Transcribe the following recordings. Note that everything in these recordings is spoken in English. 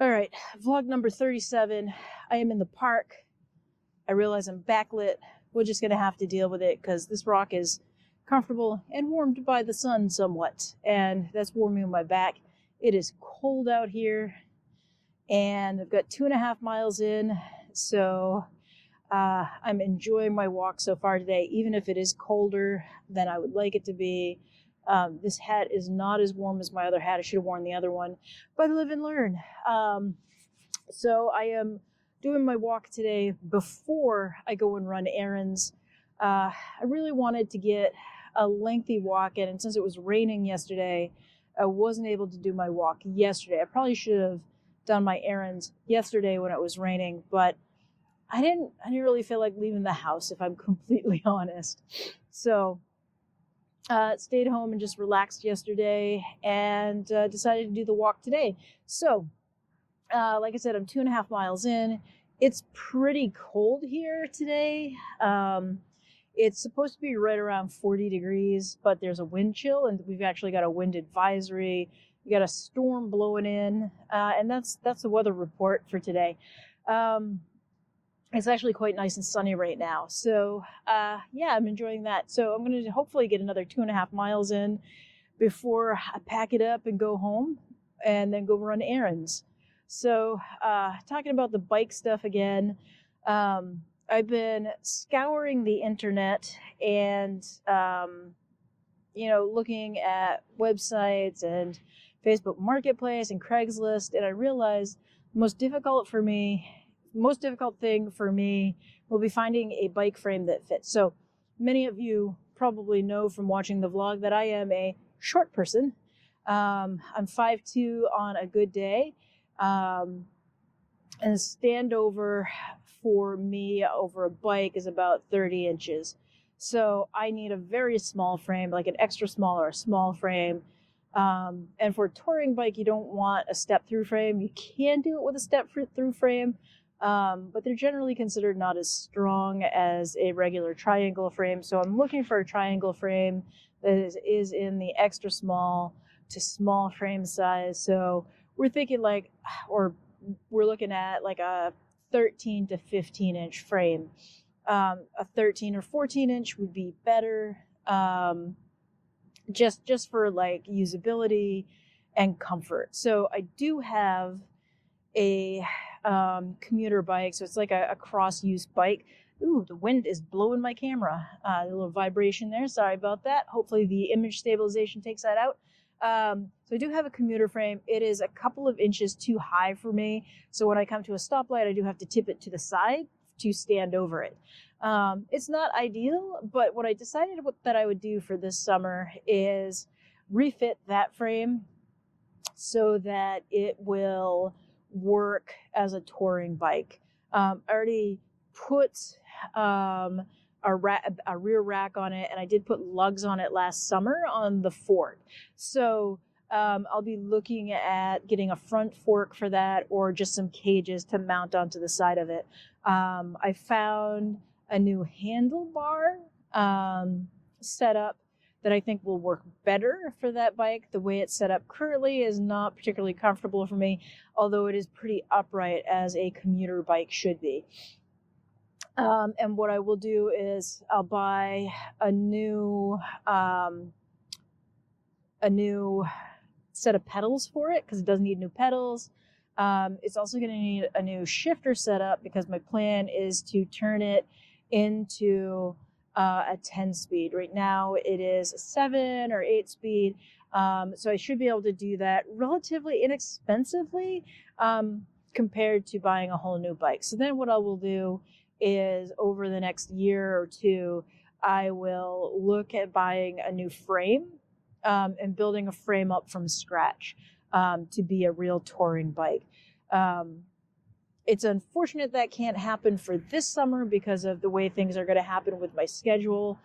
All right, vlog number 37. I am in the park. I realize I'm backlit. We're just going to have to deal with it because this rock is comfortable and warmed by the sun somewhat, and that's warming my back. It is cold out here, and I've got 2.5 miles in, so I'm enjoying my walk so far today, even if it is colder than I would like it to be. This hat is not as warm as my other hat. I should have worn the other one, but live and learn. So I am doing my walk today before I go and run errands. I really wanted to get a lengthy walk in, and since it was raining yesterday, I wasn't able to do my walk yesterday. I probably should have done my errands yesterday when it was raining, but I didn't really feel like leaving the house, if I'm completely honest. So stayed home and just relaxed yesterday and decided to do the walk today. So like I said, I'm 2.5 miles in. It's pretty cold here today. It's supposed to be right around 40 degrees, but there's a wind chill, and we've actually got a wind advisory. We got a storm blowing in, and that's the weather report for today. It's actually quite nice and sunny right now. So yeah, I'm enjoying that. So I'm going to hopefully get another 2.5 miles in before I pack it up and go home and then go run errands. So talking about the bike stuff again, I've been scouring the internet and, looking at websites and Facebook Marketplace and Craigslist, and I realized the most difficult thing for me will be finding a bike frame that fits. So many of you probably know from watching the vlog that I am a short person. I'm 5'2" on a good day. And a standover for me over a bike is about 30 inches. So I need a very small frame, like an extra small or a small frame. And for a touring bike, you don't want a step-through frame. You can do it with a step-through frame, but they're generally considered not as strong as a regular triangle frame. So I'm looking for a triangle frame that is in the extra small to small frame size. So we're thinking we're looking at like a 13 to 15 inch frame. A 13 or 14 inch would be better, just for like usability and comfort. So I do have a commuter bike, so it's like a cross-use bike. Ooh, the wind is blowing my camera. A little vibration there. Sorry about that. Hopefully the image stabilization takes that out. So I do have a commuter frame. It is a couple of inches too high for me. So when I come to a stoplight, I do have to tip it to the side to stand over it. It's not ideal, but what I decided that I would do for this summer is refit that frame so that it will work as a touring bike. I already put a rear rack on it, and I did put lugs on it last summer on the Ford. So I'll be looking at getting a front fork for that, or just some cages to mount onto the side of it. I found a new handlebar setup that I think will work better for that bike. The way it's set up currently is not particularly comfortable for me, although it is pretty upright as a commuter bike should be. And what I will do is I'll buy a new set of pedals for it, because it does need new pedals. It's also going to need a new shifter setup, because my plan is to turn it into a 10 speed. Right now it is a 7 or 8 speed. So I should be able to do that relatively inexpensively compared to buying a whole new bike. So then what I will do is, over the next year or two, I will look at buying a new frame and building a frame up from scratch to be a real touring bike. It's unfortunate that can't happen for this summer because of the way things are going to happen with my schedule,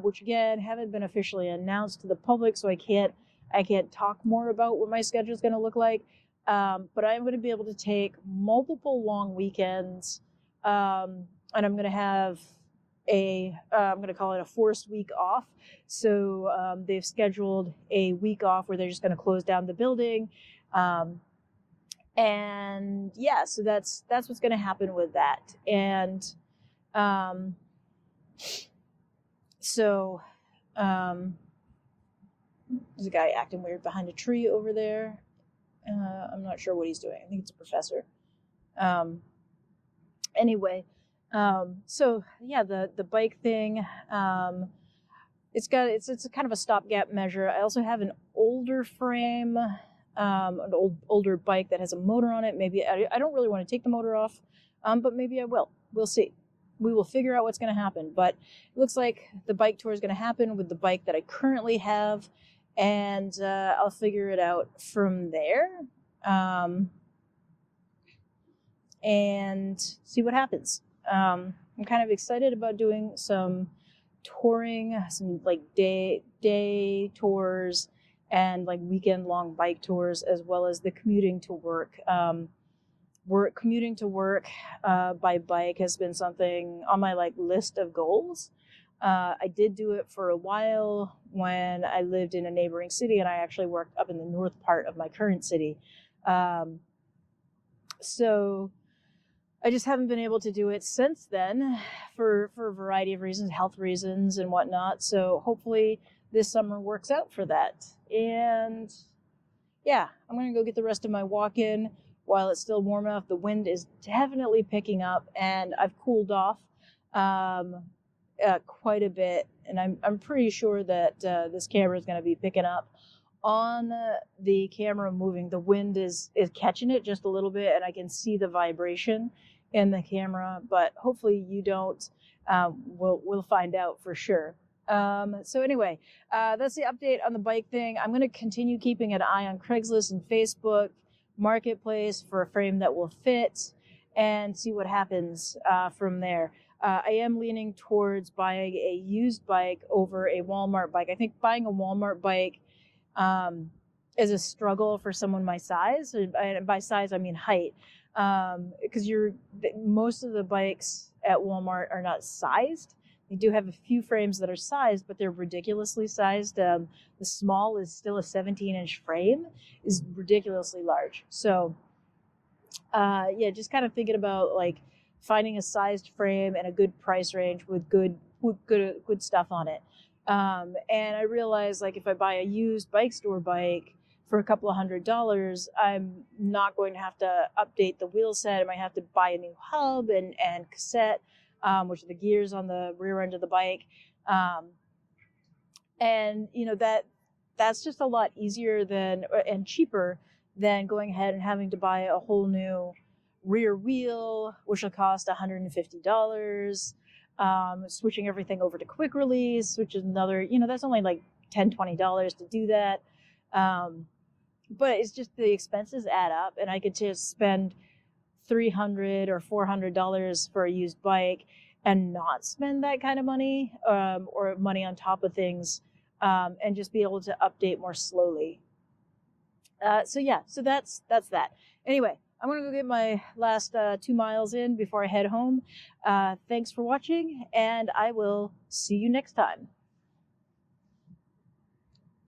which again haven't been officially announced to the public, so I can't talk more about what my schedule is going to look like. But I'm going to be able to take multiple long weekends, and I'm going to have I'm going to call it a forced week off. So they've scheduled a week off where they're just going to close down the building. And yeah, so that's what's going to happen with that. And so there's a guy acting weird behind a tree over there. I'm not sure what he's doing. I think it's a professor. Anyway, so yeah, the bike thing. It's a kind of a stopgap measure. I also have an older frame, an older bike that has a motor on it. Maybe I don't really want to take the motor off, but maybe I will. We'll see. We will figure out what's going to happen. But it looks like the bike tour is going to happen with the bike that I currently have, and I'll figure it out from there, and see what happens. I'm kind of excited about doing some touring, some like day tours and like weekend long bike tours, as well as the commuting to work. Commuting to work by bike has been something on my like list of goals. I did do it for a while when I lived in a neighboring city, and I actually worked up in the north part of my current city. So I just haven't been able to do it since then for a variety of reasons, health reasons and whatnot. So hopefully this summer works out for that. And yeah, I'm going to go get the rest of my walk in while it's still warm enough. The wind is definitely picking up, and I've cooled off quite a bit. And I'm pretty sure that this camera is going to be picking up on the camera moving. The wind is catching it just a little bit, and I can see the vibration in the camera, but hopefully you don't. We'll find out for sure. So anyway, that's the update on the bike thing. I'm going to continue keeping an eye on Craigslist and Facebook Marketplace for a frame that will fit, and see what happens from there. I am leaning towards buying a used bike over a Walmart bike. I think buying a Walmart bike is a struggle for someone my size, and by size I mean height, because most of the bikes at Walmart are not sized. They do have a few frames that are sized, but they're ridiculously sized. The small is still a 17-inch frame, is ridiculously large. So yeah, just kind of thinking about like finding a sized frame and a good price range with good stuff on it. And I realized like if I buy a used bike store bike for a couple of $100, I'm not going to have to update the wheel set. I might have to buy a new hub and cassette, which are the gears on the rear end of the bike. And you know, that's just a lot easier and cheaper than going ahead and having to buy a whole new rear wheel, which will cost $150. Switching everything over to quick release, which is another, that's only like $10-$20 to do that. But it's just the expenses add up, and I could just spend $300 or $400 for a used bike and not spend that kind of money, or money on top of things, and just be able to update more slowly. So that's that. Anyway, I'm going to go get my last 2 miles in before I head home. Thanks for watching, and I will see you next time.